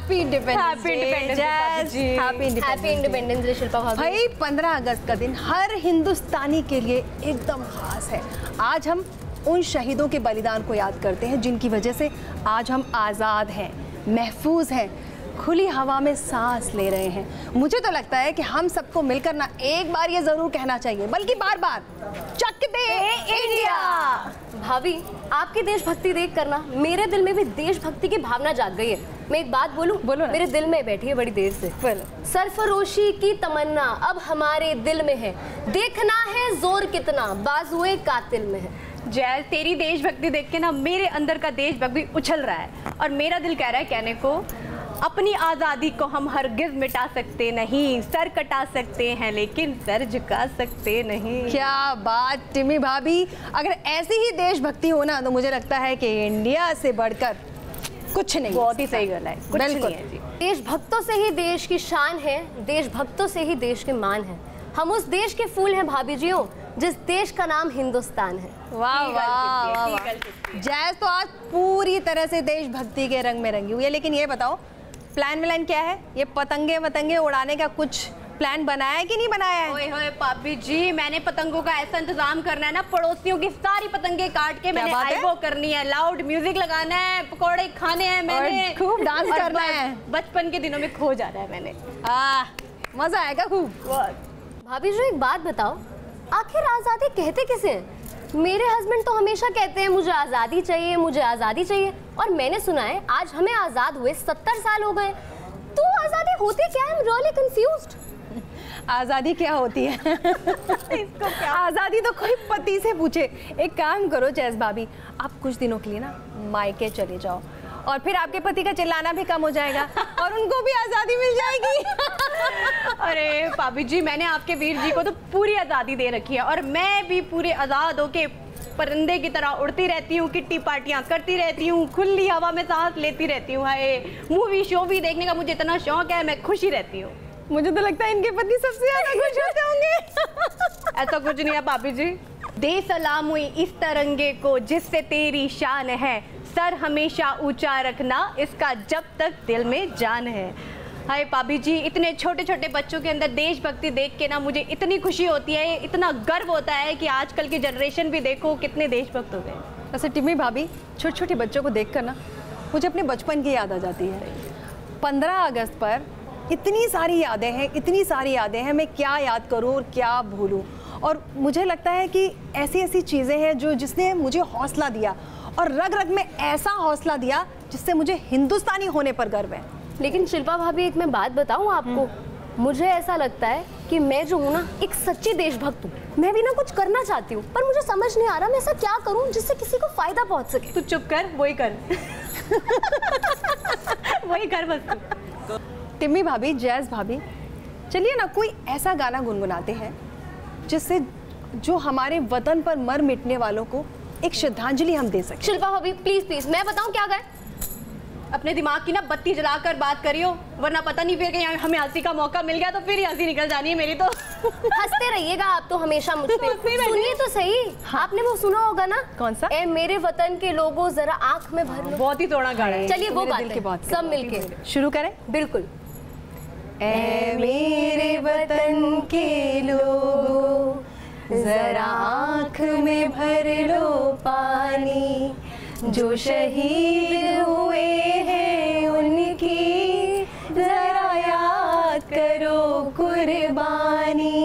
Happy independence day Shilpa भाभी। भाई 15 अगस्त का दिन हर हिंदुस्तानी के लिए एकदम खास है। आज हम उन शहीदों के बलिदान को याद करते हैं जिनकी वजह से आज हम आज़ाद हैं, महफूज हैं, खुली हवा में सांस ले रहे हैं। मुझे तो लगता है कि हम सबको मिलकर ना एक बार ये जरूर कहना चाहिए, बल्कि बार बार, चक दे इंडिया। भाभी, आपकी देशभक्ति देख कर ना मेरे दिल में भी देशभक्ति की भावना जाग गई है। मैं एक बात बोलूं? बोलो ना। मेरे दिल में बैठी है बड़ी देर से। सरफरोशी की तमन्ना अब हमारे दिल में है, देखना है जोर कितना बाजुए कातिल में है। जय, तेरी देशभक्ति देख के ना मेरे अंदर का देशभक्ति उछल रहा है और मेरा दिल कह रहा है कहने को, अपनी आज़ादी को हम हरगिज़ मिटा सकते नहीं, सर कटा सकते हैं लेकिन सर झुका सकते नहीं। क्या बात टिमी भाभी, अगर ऐसी ही देशभक्ति हो ना तो मुझे लगता है कि इंडिया से बढ़कर कुछ नहीं। बहुत ही सही गला है, कुछ बिल्कुल नहीं है जी। देशभक्तों से ही देश की शान है, देशभक्तों से ही देश के मान है। हम उस देश के फूल हैं भाभी जियो, जिस देश का नाम हिंदुस्तान है। वाह वाह वाह। जैस तो आज पूरी तरह से देशभक्ति के रंग में रंगी हुई है। लेकिन ये बताओ, प्लान क्या है? ये पतंगे उड़ाने का कुछ प्लान बनाया है कि नहीं बनाया है? ओए होए पापी जी, मैंने पतंगों का ऐसा इंतजाम करना है ना, पड़ोसियों की सारी पतंगे काट के मैंने आईवो करनी है, लाउड म्यूजिक लगाना है, पकौड़े खाने हैं मैंने, खूब डांस करना है। बचपन के दिनों में खो जाना है मैंने। मजा आएगा खूब। भाभी जी, एक बात बताओ, आखिर आज़ादी कहते किसे हैं? मेरे हस्बैंड तो हमेशा कहते हैं मुझे आज़ादी चाहिए, मुझे आज़ादी चाहिए। और मैंने सुना है आज हमें आज़ाद हुए 70 साल हो गए। तो आज़ादी होती क्या है? I'm really confused। आज़ादी क्या होती है? इसको क्या? आज़ादी तो कोई पति से पूछे। एक काम करो जैस भाभी, आप कुछ दिनों के लिए ना मायके चले जाओ और फिर आपके पति का चिल्लाना भी कम हो जाएगा और उनको भी आज़ादी मिल जाएगी। अरे भाभी जी, मैंने आपके वीर जी को तो पूरी आज़ादी दे रखी है और मैं भी पूरे आज़ाद होके परिंदे की तरह उड़ती रहती हूँ, किट्टी पार्टियाँ करती रहती हूँ, खुली हवा में सांस लेती रहती हूँ। हाय, मूवी शो भी देखने का मुझे इतना शौक है, मैं खुशी रहती हूँ। मुझे तो लगता है इनके पति सबसे ज्यादा खुश होते होंगे। ऐसा कुछ नहीं है भाभी जी। दे सलाम हुई इस तिरंगे को जिससे तेरी शान है, सर हमेशा ऊंचा रखना इसका जब तक दिल में जान है। हाय भाभी जी, इतने छोटे छोटे बच्चों के अंदर देशभक्ति देख के ना मुझे इतनी खुशी होती है, इतना गर्व होता है कि आजकल की जनरेशन भी देखो कितने देशभक्त हो गए। वैसे टिम्मी भाभी, छोटे छोटे बच्चों को देख कर ना मुझे अपने बचपन की याद आ जाती है। 15 अगस्त पर इतनी सारी यादें हैं, इतनी सारी यादें हैं, मैं क्या याद करूं और क्या भूलूं। और मुझे लगता है कि ऐसी ऐसी चीज़ें हैं जो जिसने मुझे हौसला दिया और रग रग में ऐसा हौसला दिया जिससे मुझे हिंदुस्तानी होने पर गर्व है। लेकिन शिल्पा भाभी, एक मैं बात बताऊं आपको, मुझे ऐसा लगता है कि मैं जो हूँ ना एक सच्ची देशभक्त हूँ। मैं भी ना कुछ करना चाहती हूँ पर मुझे समझ नहीं आ रहा मैं ऐसा क्या करूँ जिससे किसी को फायदा पहुँच सके। तू चुप कर, वही कर। वही कर बस तू। टिम्मी भाभी, जैस भाभी, चलिए ना कोई ऐसा गाना गुनगुनाते हैं जिससे जो हमारे वतन पर मर मिटने वालों को एक श्रद्धांजलि हम दे सकें। शिल्पा भाभी प्लीज प्लीज, मैं बताऊं क्या गाएं? अपने दिमाग की ना बत्ती जलाकर बात करियो, वरना पता नहीं फिर कहीं हमें हंसी का मौका मिल गया तो फिर हंसी निकल जानी है मेरी तो। हंसते रहिएगा आप तो हमेशा मुझ पे। सुनिए तो सही। हाँ। आपने वो सुना होगा ना, कौन सा? ए मेरे वतन के लोगों जरा आंख में भर लो। बहुत ही तोड़ा गाना है। चलिए वो बात सब मिलके शुरू करें। बिल्कुल। ए मेरे वतन के लोगों जरा आँख में भर लो पानी, जो शहीद हुए हैं उनकी जरा याद करो कुर्बानी।